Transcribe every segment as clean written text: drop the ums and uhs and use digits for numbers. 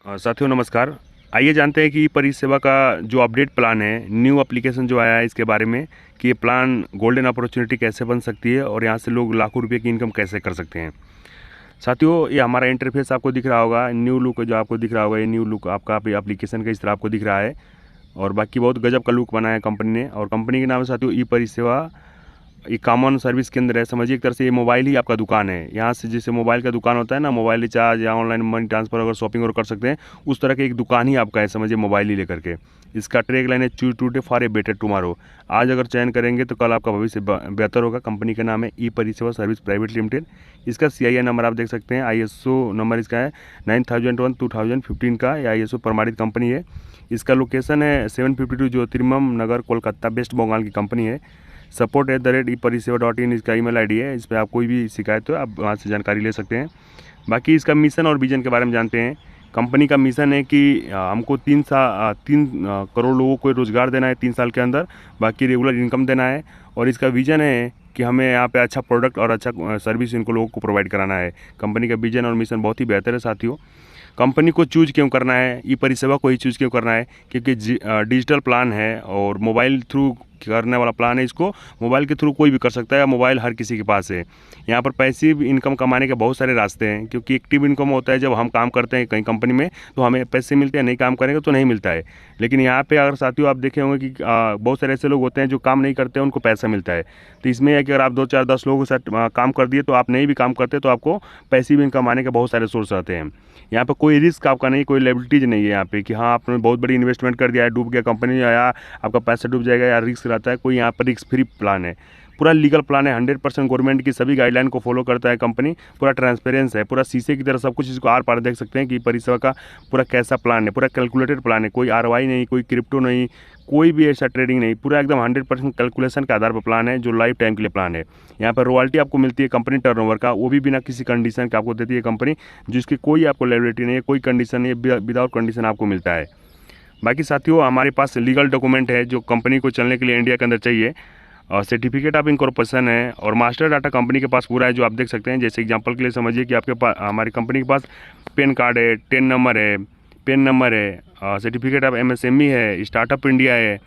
साथियों नमस्कार। आइए जानते हैं कि परिसेवा का जो अपडेट प्लान है, न्यू एप्लीकेशन जो आया है इसके बारे में कि ये प्लान गोल्डन अपॉर्चुनिटी कैसे बन सकती है और यहाँ से लोग लाखों रुपए की इनकम कैसे कर सकते हैं। साथियों ये हमारा इंटरफेस आपको दिख रहा होगा, न्यू लुक जो आपको दिख रहा होगा, ये न्यू लुक आपका एप्लीकेशन का इस तरह आपको दिख रहा है और बाकी बहुत गजब का लुक बनाया है कंपनी ने। और कंपनी के नाम है साथियों ई परिसेवा। ये कॉमन सर्विस केंद्र है, समझिए एक तरह से ये मोबाइल ही आपका दुकान है। यहाँ से जैसे मोबाइल का दुकान होता है ना, मोबाइल रिचार्ज या ऑनलाइन मनी ट्रांसफर अगर शॉपिंग और कर सकते हैं, उस तरह के एक दुकान ही आपका है, समझिए मोबाइल ही लेकर के। इसका ट्रैग लाइन है choose today for a better tomorrow. आज अगर चयन करेंगे तो कल आपका भविष्य बेहतर होगा। कंपनी का नाम है ई परिसेवा सर्विस प्राइवेट लिमिटेड। इसका CIN नंबर आप देख सकते हैं, ISO नंबर इसका है 9001/2015 का। या ISO प्रमाणित कंपनी है। इसका लोकेशन है 752 ज्योतिर्मम नगर कोलकाता, वेस्ट बंगाल की कंपनी है। support@eparisewa.in इसका email ID है। इस पर आप कोई भी शिकायत हो आप वहाँ से जानकारी ले सकते हैं। बाकी इसका मिशन और विजन के बारे में जानते हैं। कंपनी का मिशन है कि हमको 3 करोड़ लोगों को रोज़गार देना है 3 साल के अंदर, बाकी रेगुलर इनकम देना है। और इसका विजन है कि हमें यहाँ पे अच्छा प्रोडक्ट और अच्छा सर्विस इनको लोगों को प्रोवाइड कराना है। कंपनी का विजन और मिशन बहुत ही बेहतर है साथियों। कंपनी को चूज क्यों करना है, ई परिसेवा को ही चूज क्यों करना है, क्योंकि डिजिटल प्लान है और मोबाइल थ्रू करने वाला प्लान है। इसको मोबाइल के थ्रू कोई भी कर सकता है, मोबाइल हर किसी के पास है। यहाँ पर पैसिव इनकम कमाने के बहुत सारे रास्ते हैं, क्योंकि एक्टिव इनकम होता है जब हम काम करते हैं कहीं कंपनी में तो हमें पैसे मिलते हैं, नहीं काम करेंगे तो नहीं मिलता है। लेकिन यहाँ पे अगर साथियों आप देखे होंगे कि बहुत सारे ऐसे लोग होते हैं जो काम नहीं करते हैं, उनको पैसा मिलता है। तो इसमें है कि अगर आप 2 4 10 लोगों के साथ काम कर दिए तो आप नहीं भी काम करते तो आपको पैसिव इनकम आने के बहुत सारे सोर्स रहते हैं। यहाँ पे कोई रिस्क आपका नहीं, कोई लायबिलिटीज नहीं है यहाँ पे कि हाँ आपने बहुत बड़ी इन्वेस्टमेंट कर दिया है, डूब गया, कंपनी आया आपका पैसा डूब जाएगा या रिस्क रहता है। कोई यहाँ पर रिस्क फ्री प्लान है, पूरा लीगल प्लान है। 100% गवर्नमेंट की सभी गाइडलाइन को फॉलो करता है कंपनी। पूरा ट्रांसपेरेंस है, पूरा शीशे की तरह सब कुछ इसको आर पार देख सकते हैं कि परिसेवा का पूरा कैसा प्लान है। पूरा कैलकुलेटेड प्लान है, कोई ROI नहीं, कोई क्रिप्टो नहीं, कोई भी ऐसा ट्रेडिंग नहीं, पूरा एकदम 100% कैलकुलेशन के आधार पर प्लान है, जो लाइफ टाइम के लिए प्लान है। यहाँ पर रॉयल्टी आपको मिलती है कंपनी टर्नओवर का, वो भी बिना किसी कंडीशन के आपको देती है कंपनी, जिसकी कोई आपको लायबिलिटी नहीं है, कोई कंडीशन नहीं है, विदाउट कंडीशन आपको मिलता है। बाकी साथियों हमारे पास लीगल डॉक्यूमेंट है जो कंपनी को चलने के लिए इंडिया के अंदर चाहिए। और सर्टिफिकेट ऑफ इनकॉर्पोरेशन है और मास्टर डाटा कंपनी के पास पूरा है, जो आप देख सकते हैं। जैसे एग्जांपल के लिए समझिए कि आपके पास हमारी कंपनी के पास पैन कार्ड है, टेन नंबर है, पेन नंबर है, सर्टिफिकेट ऑफ MSME है, स्टार्टअप इंडिया है।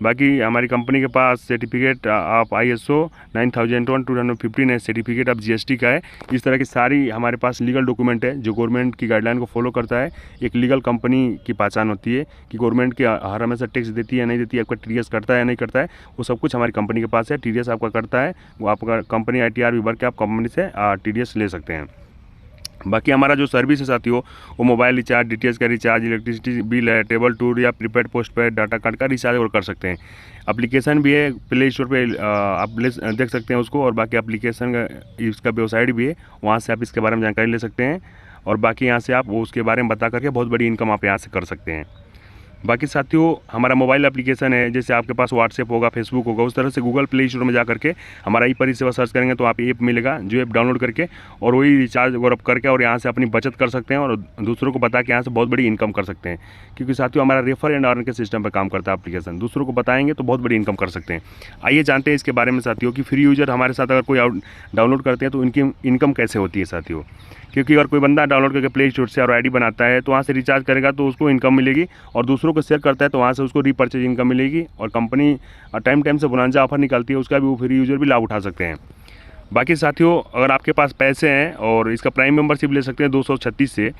बाकी हमारी कंपनी के पास सर्टिफिकेट ऑफ ISO 9001/2015 है, सर्टिफिकेट ऑफ GST का है। इस तरह की सारी हमारे पास लीगल डॉक्यूमेंट है जो गवर्नमेंट की गाइडलाइन को फॉलो करता है। एक लीगल कंपनी की पहचान होती है कि गवर्नमेंट की हर हमेशा टैक्स देती है या नहीं देती है, आपका TDS करता है या नहीं करता है, वो सब कुछ हमारी कंपनी के पास है। TDS आपका करता है, वो आपका कंपनी ITR भी भर के आप कंपनी से TDS ले सकते हैं। बाकी हमारा जो सर्विस है साथियों, वो मोबाइल रिचार्ज, DTH का रिचार्ज, इलेक्ट्रिसिटी बिल है, टेबल टूर या प्रीपेड पोस्टपेड डाटा कार्ड का रिचार्ज और कर सकते हैं। एप्लीकेशन भी है प्ले स्टोर पे, आप देख सकते हैं उसको। और बाकी एप्लीकेशन का इसका वेबसाइट भी है, वहाँ से आप इसके बारे में जानकारी ले सकते हैं। और बाकी यहाँ से आप वो उसके बारे में बता करके बहुत बड़ी इनकम आप यहाँ से कर सकते हैं। बाकी साथियों हमारा मोबाइल एप्लीकेशन है, जैसे आपके पास व्हाट्सएप होगा, फेसबुक होगा, उस तरह से गूगल प्ले स्टोर में जा करके हमारा ई परिसेवा सर्च करेंगे तो आप ऐप मिलेगा, जो ऐप डाउनलोड करके और वही रिचार्ज वगैरह करके और यहाँ से अपनी बचत कर सकते हैं और दूसरों को बता के यहाँ से बहुत बड़ी इनकम कर सकते हैं। क्योंकि साथियों हमारा रेफर एंड अर्न के सिस्टम पर काम करता है एप्लीकेशन, दूसरों को बताएंगे तो बहुत बड़ी इनकम कर सकते हैं। आइए जानते हैं इसके बारे में साथियों कि फ्री यूजर हमारे साथ अगर कोई डाउनलोड करते हैं तो उनकी इनकम कैसे होती है साथियों। क्योंकि अगर कोई बंदा डाउनलोड करके प्ले स्टोर से और ID बनाता है तो वहाँ से रिचार्ज करेगा तो उसको इनकम मिलेगी, और दूसरों को शेयर करता है तो वहाँ से उसको रीपर्चेज इनकम मिलेगी। और कंपनी टाइम टाइम से बोनांजा ऑफर निकालती है, उसका भी वो फ्री यूजर भी लाभ उठा सकते हैं। बाकी साथियों अगर आपके पास पैसे हैं और इसका प्राइम मेंबरशिप ले सकते हैं 236 से,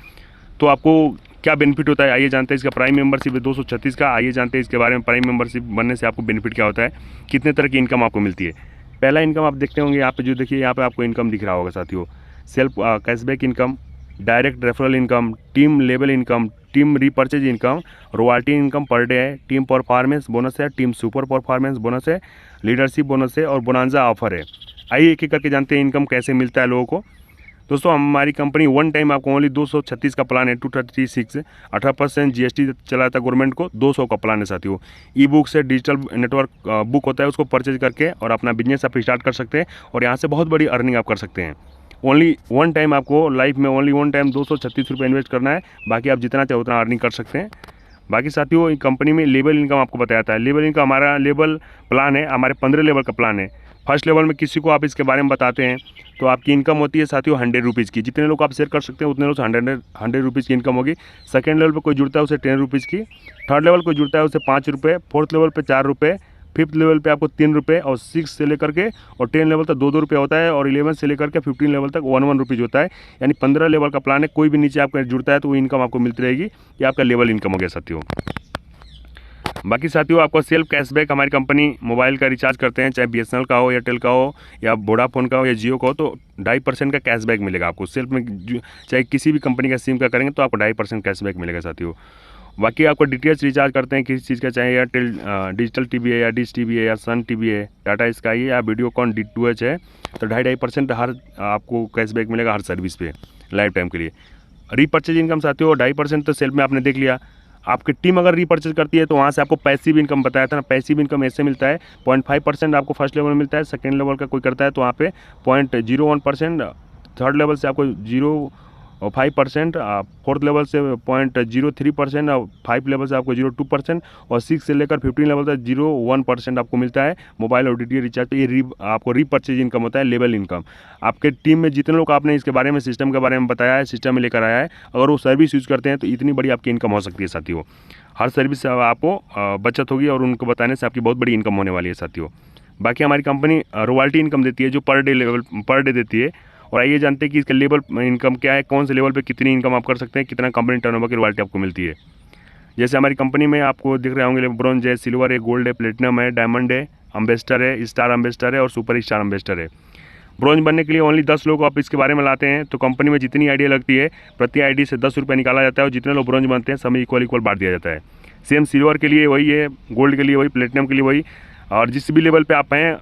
तो आपको क्या बेनिफिट होता है आइए जानते हैं। इसका प्राइम मेंबरशिप है 236 का, आइए जानते हैं इसके बारे में। प्राइम मेंबरशिप बनने से आपको बेनिफिट क्या होता है, कितने तरह की इनकम आपको मिलती है। पहला इनकम आप देखते होंगे यहाँ पे, जो देखिए यहाँ पे आपको इनकम दिख रहा होगा साथियों, self cashback income, direct referral income, team level income, team repurchase income, royalty income per day है, टीम परफॉर्मेंस बोनस है, टीम सुपर परफॉर्मेंस बोनस है, लीडरशिप बोनस है और बोनांजा ऑफर है। आइए एक एक करके जानते हैं इनकम कैसे मिलता है लोगों को। दोस्तों हमारी कंपनी वन टाइम आपको ओनली 236 का प्लान है, 236 18% GST चला था गवर्नमेंट को, 200 का प्लान है साथियों। ई बुक से डिजिटल नेटवर्क बुक होता है, उसको परचेज करके और अपना बिजनेस आप स्टार्ट कर सकते हैं और यहाँ से बहुत बड़ी अर्निंग आप कर सकते हैं। ओनली वन टाइम आपको लाइफ में ओनली वन टाइम 236 रुपये इन्वेस्ट करना है, बाकी आप जितना चाहे उतना अर्निंग कर सकते हैं। बाकी साथियों कंपनी में लेवल इनकम आपको बताया था। लेवल इनकम हमारा लेवल प्लान है, हमारे 15 लेवल का प्लान है। फर्स्ट लेवल में किसी को आप इसके बारे में बताते हैं तो आपकी इनकम होती है साथियों 100 रुपीज़ की। जितने लोग आप शेयर कर सकते हैं उतने लोग से 100 रुपीज़ की इनकम होगी। सेकंड लेवल पे कोई जुड़ता है उसे 10 रुपीज़ की, थर्ड लेवल कोई जुड़ता है उसे 5 रुपये, फोर्थ लेवल पे 4 रुपये, फिफ्थ लेवल पे आपको 3 रुपये, और 6 से लेकर के और 10 लेवल तक 2-2 रुपये होता है, और 11 से लेकर के 15 लेवल तक 1-1 रुपीज़ होता है। यानी 15 लेवल का प्लान है। कोई भी नीचे आपका जुड़ता है तो वो इनकम आपको मिलती रहेगी। ये आपका लेवल इनकम हो गया साथियों। बाकी साथियों आपको सेल्फ कैशबैक हमारी कंपनी मोबाइल का रिचार्ज करते हैं, चाहे BSNL का हो, एयरटेल का हो, या वोडाफोन का हो, या जियो का हो, तो 2.5% का कैशबैक मिलेगा आपको सेल्फ में। चाहे किसी भी कंपनी का सिम का करेंगे तो आपको 2.5% कैशबैक मिलेगा साथियों। बाकी आपको DTH रिचार्ज करते हैं किसी चीज़ का, चाहे एयरटेल डिजिटल टीवी है, या डिश टीवी है, या सन टीवी है, टाटा स्काई है, या वीडियोकॉन D2H है, तो 2.5% हर आपको कैशबैक मिलेगा हर सर्विस पे लाइफ टाइम के लिए। रीपर्चेज इनकम साथियों 2.5% तो सेल्फ में आपने देख लिया। आपकी टीम अगर रीपर्चेज करती है तो वहाँ से आपको पैसिव इनकम बताया था ना, पैसिव इनकम ऐसे मिलता है 0.5% आपको फर्स्ट लेवल में मिलता है। सेकंड लेवल का कोई करता है तो वहाँ पे 0.01%, थर्ड लेवल से आपको 0.5%, फोर्थ लेवल से 0.03%, और 5 लेवल से आपको 0.2%, और 6 से लेकर 15 लेवल तक 0.1% आपको मिलता है मोबाइल और DTH रिचार्ज। तो ये आपको रीपर्चेज इनकम होता है, लेवल इनकम। आपके टीम में जितने लोग आपने इसके बारे में, सिस्टम के बारे में बताया है, सिस्टम में लेकर आया है, अगर वो सर्विस यूज़ करते हैं तो इतनी बड़ी आपकी इनकम हो सकती है साथियों। हर सर्विस से आपको बचत होगी और उनको बताने से आपकी बहुत बड़ी इनकम होने वाली है साथियों। बाकी हमारी कंपनी रॉयल्टी इनकम देती है जो पर डे देती है। और आइए जानते हैं कि इसका लेवल इनकम क्या है, कौन से लेवल पे कितनी इनकम आप कर सकते हैं, कितना कंपनी टर्नओवर की रॉयल्टी आपको मिलती है। जैसे हमारी कंपनी में आपको दिख रहे होंगे ब्रॉन्ज है, सिल्वर है, गोल्ड है, प्लेटिनम है, डायमंड है, एम्बेसडर है, स्टार एम्बेसडर है, और सुपर स्टार एम्बेसडर है। ब्रॉन्ज बनने के लिए ओनली 10 लोग आप इसके बारे में लाते हैं तो कंपनी में जितनी आईडी लगती है प्रति आईडी से 10 रुपये निकाला जाता है, और जितने लोग ब्रॉन्ज बनते हैं सब इक्वल बांट दिया जाता है। सेम सिल्वर के लिए वही है, गोल्ड के लिए वही, प्लेटिनम के लिए वही, और जिस भी लेवल पर आप हैं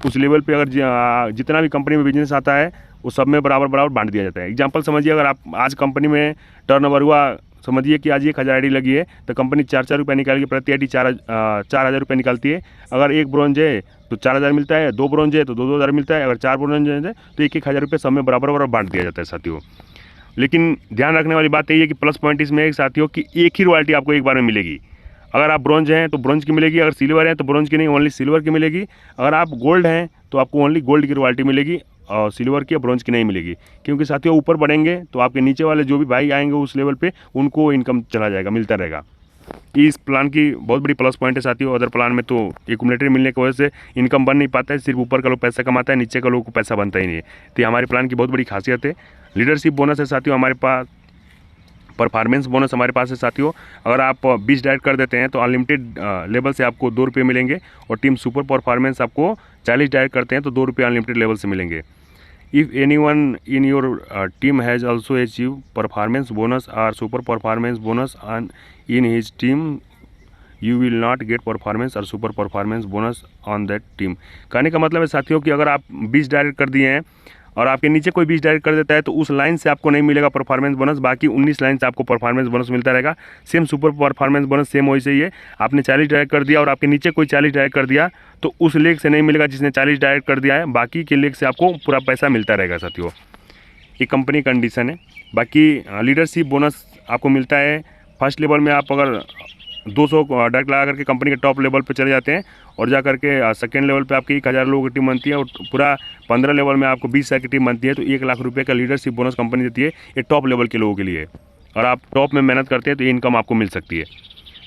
उस लेवल पे अगर जितना भी कंपनी में बिजनेस आता है वो सब में बराबर बांट दिया जाता है। एग्जांपल समझिए, अगर आप आज कंपनी में टर्नओवर हुआ, समझिए कि आज 1000 आईडी लगी है तो कंपनी 4-4 रुपये निकाल के प्रति आईडी 4,000 रुपये निकालती है। अगर एक ब्रॉन्ज है तो 4,000 मिलता है, 2 ब्रॉन्ज है तो 2,000 मिलता है, अगर 4 ब्रॉन्ज है तो 1,000 रुपये सब में बराबर बांट दिया जाता है साथियों। लेकिन ध्यान रखने वाली बात यही है कि प्लस पॉइंट इसमें एक साथियों कि एक ही रॉयल्टी आपको एक बार में मिलेगी। अगर आप ब्रॉन्ज हैं तो ब्रॉन्ज की मिलेगी, अगर सिल्वर हैं तो ब्रॉन्ज की नहीं, ओनली सिल्वर की मिलेगी। अगर आप गोल्ड हैं तो आपको ओनली गोल्ड की रॉयल्टी मिलेगी, और सिल्वर की या ब्रॉन्ज की नहीं मिलेगी। क्योंकि साथियों ऊपर बढ़ेंगे तो आपके नीचे वाले जो भी भाई आएंगे उस लेवल पे उनको इनकम चला जाएगा, मिलता रहेगा। इस प्लान की बहुत बड़ी प्लस पॉइंट है साथियों। अदर प्लान में तो एक्यूमुलेटर मिलने की वजह से इनकम बन नहीं पाता है, सिर्फ ऊपर का लोग पैसा कमाता है, नीचे का लोगों को पैसा बनता ही नहीं है। तो हमारे प्लान की बहुत बड़ी खासियत है। लीडरशिप बोनस है साथियों हमारे पास, परफॉर्मेंस बोनस हमारे पास है साथियों। अगर आप 20 डायरेक्ट कर देते हैं तो अनलिमिटेड लेवल से आपको 2 रुपये मिलेंगे, और टीम सुपर परफॉर्मेंस आपको 40 डायरेक्ट करते हैं तो 2 रुपये अनलिमिटेड लेवल से मिलेंगे। If anyone in your team has also achieve performance bonus और super performance bonus in his team, you will not get performance और super performance bonus on that team. कहने का मतलब है साथियों कि अगर आप 20 डायरेक्ट कर दिए हैं और आपके नीचे कोई 20 डायरेक्ट कर देता है तो उस लाइन से आपको नहीं मिलेगा परफॉर्मेंस बोनस, बाकी 19 लाइन से आपको परफॉर्मेंस बोनस मिलता रहेगा। Same super performance bonus same वैसे ही है। आपने 40 डायरेक्ट कर दिया और आपके नीचे कोई 40 डायरेक्ट कर दिया तो उस लेग से नहीं मिलेगा जिसने 40 डायरेक्ट कर दिया है, बाकी के लेग से आपको पूरा पैसा मिलता रहेगा साथियों। ये कंपनी कंडीशन है। बाकी लीडरशिप बोनस आपको मिलता है फर्स्ट लेवल में। आप अगर 200 डायरेक्ट लगा करके कंपनी के टॉप लेवल पे चले जाते हैं और जा करके सेकेंड लेवल पे आपकी 1000 लोगों की टीम बनती है, और पूरा 15 लेवल में आपको 20,000 की टीम बनती है तो 1 लाख रुपये का लीडरशिप बोनस कंपनी देती है। ये टॉप लेवल के लोगों के लिए, और आप टॉप में मेहनत करते हैं तो ये इनकम आपको मिल सकती है।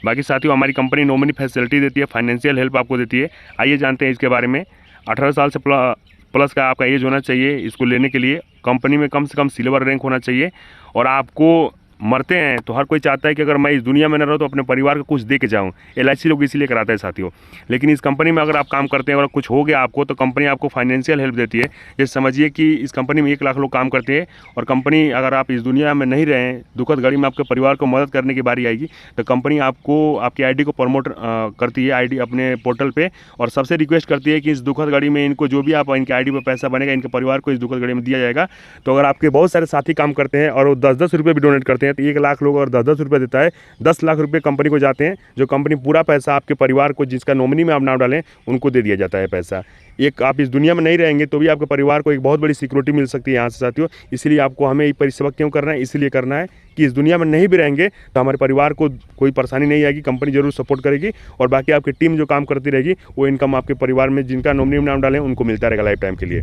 बाकी साथियों हमारी कंपनी नॉमिनी फैसिलिटी देती है, फाइनेंशियल हेल्प आपको देती है। आइए जानते हैं इसके बारे में। 18 साल से प्लस का आपका एज होना चाहिए इसको लेने के लिए। कंपनी में कम से कम सिल्वर रैंक होना चाहिए, और आपको मरते हैं तो हर कोई चाहता है कि अगर मैं इस दुनिया में न रहूँ तो अपने परिवार को कुछ दे के जाऊँ। LIC लोग इसीलिए कराता है साथियों। लेकिन इस कंपनी में अगर आप काम करते हैं और कुछ हो गया आपको तो कंपनी आपको फाइनेंशियल हेल्प देती है। जैसे समझिए कि इस कंपनी में 1 लाख लोग काम करते हैं, और कंपनी अगर आप इस दुनिया में नहीं रहें, दुखद घड़ी में आपके परिवार को मदद करने की बारी आएगी तो कंपनी आपको आपकी ID को प्रमोट करती है, ID अपने पोर्टल पर, और सबसे रिक्वेस्ट करती है कि इस दुखद घड़ी में इनको जो भी आप इनके ID पर पैसा बनेगा इनके परिवार को इस दुखद घड़ी में दिया जाएगा। तो अगर आपके बहुत सारे साथी काम करते हैं और वो 10-10 रुपये भी डोनेट करते हैं तो 1 लाख लोग और 10-10 रुपये देता है, 10 लाख रुपये कंपनी को जाते हैं, जो कंपनी पूरा पैसा आपके परिवार को जिसका नॉमिनी में आप नाम डालें उनको दे दिया जाता है पैसा। एक आप इस दुनिया में नहीं रहेंगे तो भी आपके परिवार को एक बहुत बड़ी सिक्योरिटी मिल सकती है यहाँ से साथियों। इसीलिए आपको हमें ये परिश्रम क्यों करना है, इसीलिए करना है कि इस दुनिया में नहीं भी रहेंगे तो हमारे परिवार को कोई परेशानी नहीं आएगी, कंपनी जरूर सपोर्ट करेगी और बाकी आपकी टीम जो काम करती रहेगी वो इनकम आपके परिवार में जिनका नॉमिनी में नाम डालें उनको मिलता रहेगा लाइफ टाइम के लिए।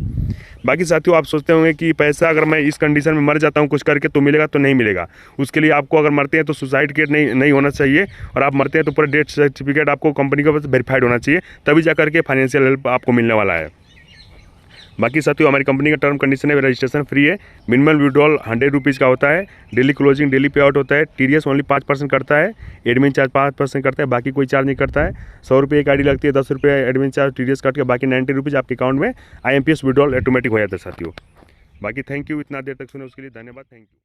बाकी साथियों आप सोचते होंगे कि पैसा अगर मैं इस कंडीशन में मर जाता हूँ कुछ करके तो मिलेगा, तो नहीं मिलेगा। उसके लिए आपको अगर मरते हैं तो सुसाइड केस नहीं होना चाहिए और आप मरते हैं तो पूरा डेथ सर्टिफिकेट आपको कंपनी के पास वेरीफाइड होना चाहिए, तभी जा करके फाइनेंशियल हेल्प आपको मिलने वाला है। बाकी साथियों हमारी कंपनी का टर्म कंडीशन है, रजिस्ट्रेशन फ्री है, मिनिमम विड्रॉल 100 रुपीज़ का होता है, डेली क्लोजिंग डेली पे आउट होता है, टीडीएस ओनली 5% करता है, एडमिन चार्ज 5% करता है, बाकी कोई चार्ज नहीं करता है। 100 रुपये एक आईडी लगती है, 10 रुपये एडमिन चार्ज टीडीएस काट के बाकी 90 रुपीज़ आपके अकाउंट में IMPS विड्रॉल ऑटोमेटिक हो जाता है साथियों। बाकी थैंक यू, इतना देर तक सुने उसके लिए धन्यवाद, थैंक यू।